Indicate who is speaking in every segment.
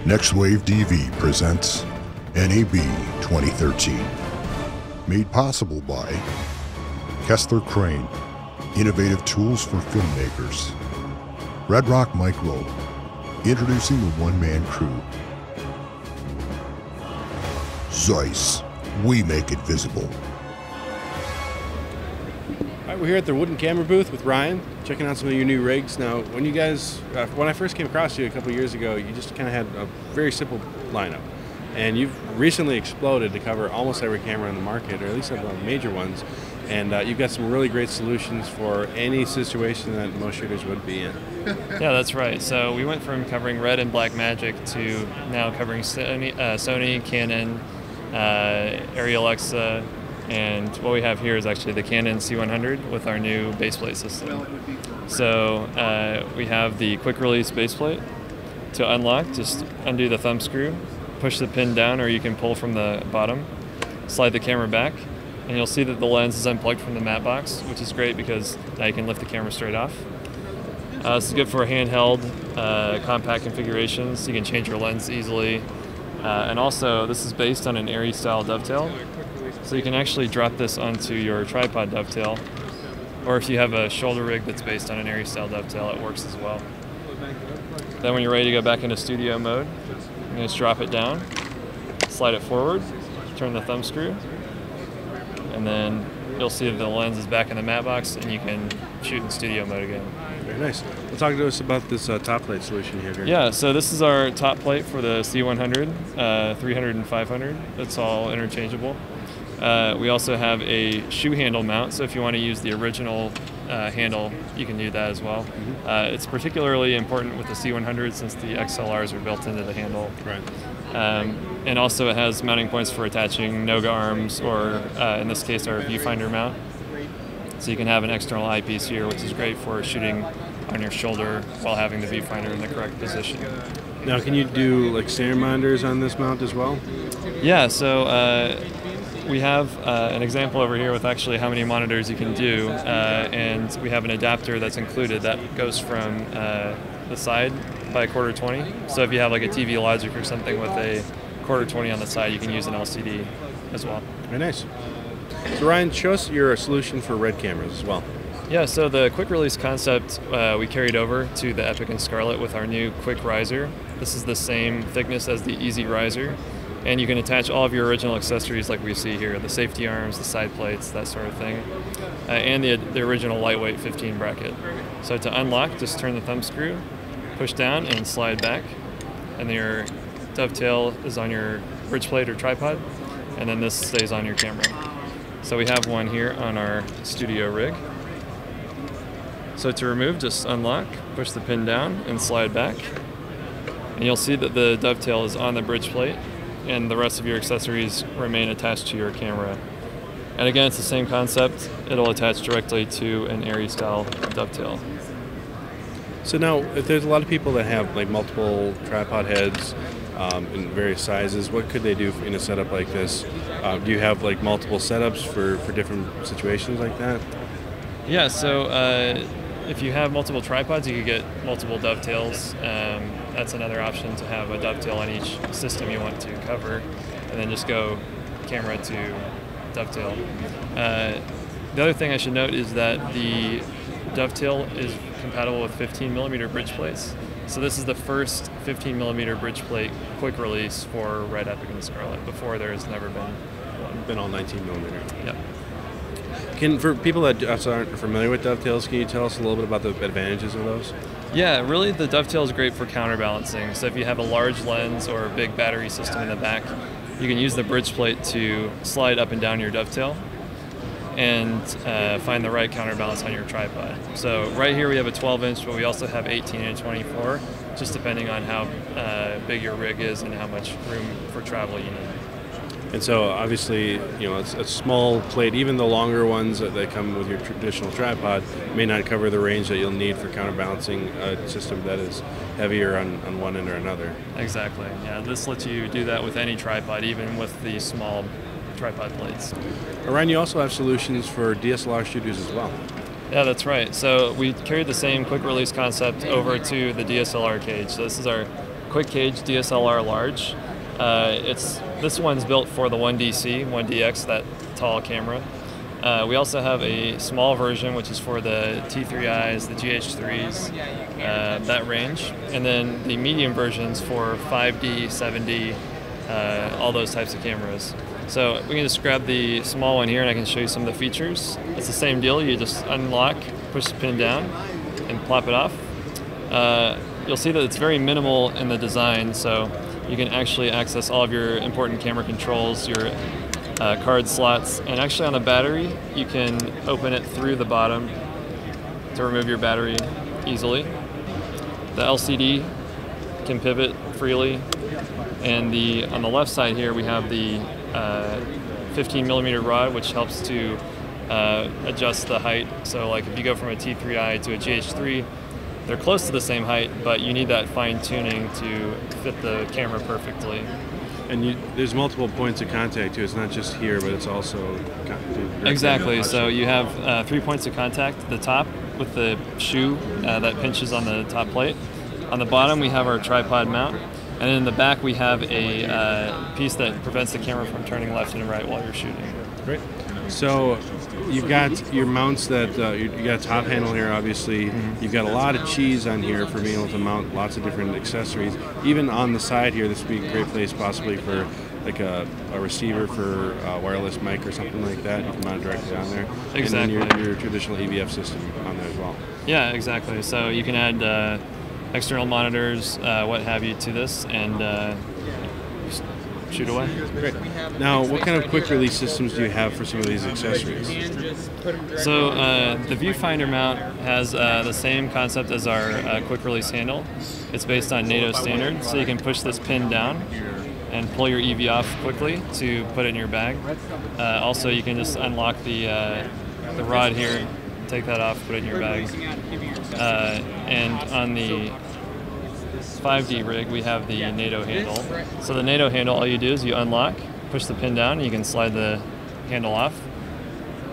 Speaker 1: NextWaveDV presents NAB 2013. Made possible by Kessler Crane, innovative tools for filmmakers. Red Rock Micro, introducing the one-man crew. Zeiss, we make it visible.
Speaker 2: All right, we're here at the Wooden Camera booth with Ryan, checking out some of your new rigs. Now, when you guys, when I first came across you a couple years ago, you just kind of had a very simple lineup. And you've recently exploded to cover almost every camera in the market, or at least some of the major ones. And you've got some really great solutions for any situation that most shooters would be in.
Speaker 3: Yeah, that's right. So we went from covering red and black magic to now covering Sony, Canon, Arri Alexa, and what we have here is actually the Canon C100 with our new baseplate system. So we have the quick release baseplate. To unlock, just undo the thumb screw, push the pin down, or you can pull from the bottom, slide the camera back, and you'll see that the lens is unplugged from the matte box, which is great because now you can lift the camera straight off. This is good for handheld, compact configurations. You can change your lens easily. And also, this is based on an Arri style dovetail. So you can actually drop this onto your tripod dovetail. Or if you have a shoulder rig that's based on an Arri style dovetail, it works as well. Then when you're ready to go back into studio mode, you can just drop it down, slide it forward, turn the thumb screw, and then you'll see that the lens is back in the matte box and you can shoot in studio mode again.
Speaker 2: Very nice. Well, talk to us about this top plate solution here.
Speaker 3: Yeah, so this is our top plate for the C100, 300 and 500. It's all interchangeable. We also have a shoe handle mount, so if you want to use the original handle, you can do that as well. It's particularly important with the C100 since the XLRs are built into the handle.
Speaker 2: Right.
Speaker 3: And also it has mounting points for attaching Noga arms, or in this case our viewfinder mount. So you can have an external eyepiece here, which is great for shooting on your shoulder while having the viewfinder in the correct position.
Speaker 2: Now, can you do like standard monitors on this mount as well?
Speaker 3: Yeah, so we have an example over here with actually how many monitors you can do, and we have an adapter that's included that goes from the side by 1/4-20. So if you have like a TV Logic or something with a 1/4-20 on the side, you can use an LCD as well.
Speaker 2: Very nice. So Ryan, show us your solution for red cameras as well.
Speaker 3: Yeah, so the quick release concept we carried over to the Epic and Scarlet with our new quick riser. This is the same thickness as the Easy riser, and you can attach all of your original accessories like we see here, the safety arms, the side plates, that sort of thing, and the original lightweight 15 bracket. So to unlock, just turn the thumb screw, push down and slide back, and then your dovetail is on your bridge plate or tripod, and then this stays on your camera. So we have one here on our studio rig. So to remove, just unlock, push the pin down and slide back, and you'll see that the dovetail is on the bridge plate and the rest of your accessories remain attached to your camera. And again, it's the same concept. It'll attach directly to an Arri style dovetail.
Speaker 2: So now, if there's a lot of people that have like multiple tripod heads in various sizes, what could they do in a setup like this? Do you have like multiple setups for different situations like that?
Speaker 3: Yeah, so if you have multiple tripods, you could get multiple dovetails. That's another option, to have a dovetail on each system you want to cover, and then just go camera to dovetail. The other thing I should note is that the dovetail is compatible with 15mm bridge plates. So this is the first 15mm bridge plate quick release for Red, Epic, and Scarlet. Before, there has never been one.
Speaker 2: Been all 19mm.
Speaker 3: Yep.
Speaker 2: For people that aren't familiar with dovetails, can you tell us a little bit about the advantages of those?
Speaker 3: Yeah, really the dovetail is great for counterbalancing. So if you have a large lens or a big battery system in the back, you can use the bridge plate to slide up and down your dovetail and find the right counterbalance on your tripod. So right here we have a 12-inch, but we also have 18 and 24, just depending on how big your rig is and how much room for travel you need.
Speaker 2: And so obviously, you know, it's a small plate. Even the longer ones that come with your traditional tripod may not cover the range that you'll need for counterbalancing a system that is heavier on one end or another.
Speaker 3: Exactly. Yeah, this lets you do that with any tripod, even with the small tripod plates.
Speaker 2: Ryan, you also have solutions for DSLR shooters as well.
Speaker 3: Yeah, that's right. So we carried the same quick release concept over to the DSLR Cage. So this is our quick cage DSLR large. This one's built for the 1DC, 1DX, that tall camera. We also have a small version, which is for the T3Is, the GH3s, that range. And then the medium versions for 5D, 7D, all those types of cameras. So we can just grab the small one here and I can show you some of the features. It's the same deal. You just unlock, push the pin down, and plop it off. You'll see that it's very minimal in the design, so you can actually access all of your important camera controls, your card slots, and actually on the battery, you can open it through the bottom to remove your battery easily. The LCD can pivot freely, and on the left side here we have the 15mm rod, which helps to adjust the height. So like if you go from a T3i to a GH3, they're close to the same height, but you need that fine tuning to fit the camera perfectly.
Speaker 2: And there's multiple points of contact too. It's not just here, but it's also
Speaker 3: exactly. So you have 3 points of contact. The top with the shoe that pinches on the top plate. On the bottom we have our tripod mount, and in the back we have a piece that prevents the camera from turning left and right while you're shooting.
Speaker 2: Great. So you've got your mounts that you got a top handle here, obviously. Mm-hmm. You've got a lot of cheese on here for being able to mount lots of different accessories. Even on the side here, this would be a great place possibly for like a receiver for a wireless mic or something like that. You can mount it directly on there.
Speaker 3: Exactly.
Speaker 2: And then your traditional EVF system on there as well.
Speaker 3: Yeah, exactly. So you can add external monitors, what have you, to this, and shoot away.
Speaker 2: Great. Now, what kind of quick release systems do you have for some of these accessories?
Speaker 3: So the viewfinder mount has the same concept as our quick release handle. It's based on NATO standard, so you can push this pin down and pull your EV off quickly to put it in your bag. Also, you can just unlock the rod here, take that off, put it in your bag. And on the 5D rig, we have the NATO handle. So the NATO handle, all you do is you unlock, push the pin down, and you can slide the handle off.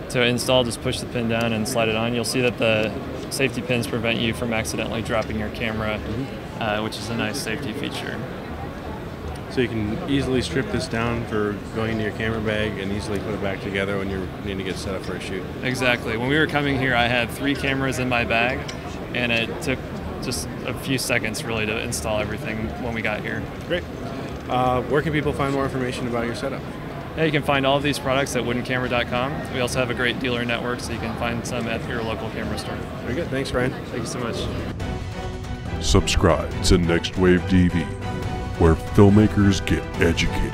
Speaker 3: To install, just push the pin down and slide it on. You'll see that the safety pins prevent you from accidentally dropping your camera, which is a nice safety feature.
Speaker 2: So you can easily strip this down for going into your camera bag and easily put it back together when you need to get set up for a shoot.
Speaker 3: Exactly. When we were coming here, I had 3 cameras in my bag, and it took just a few seconds really to install everything when we got here.
Speaker 2: Great. Where can people find more information about your setup?
Speaker 3: Yeah, you can find all of these products at woodencamera.com. We also have a great dealer network, so you can find some at your local camera store.
Speaker 2: Very good. Thanks, Brian.
Speaker 3: Thank you so much.
Speaker 1: Subscribe to NextWaveDV, where filmmakers get educated.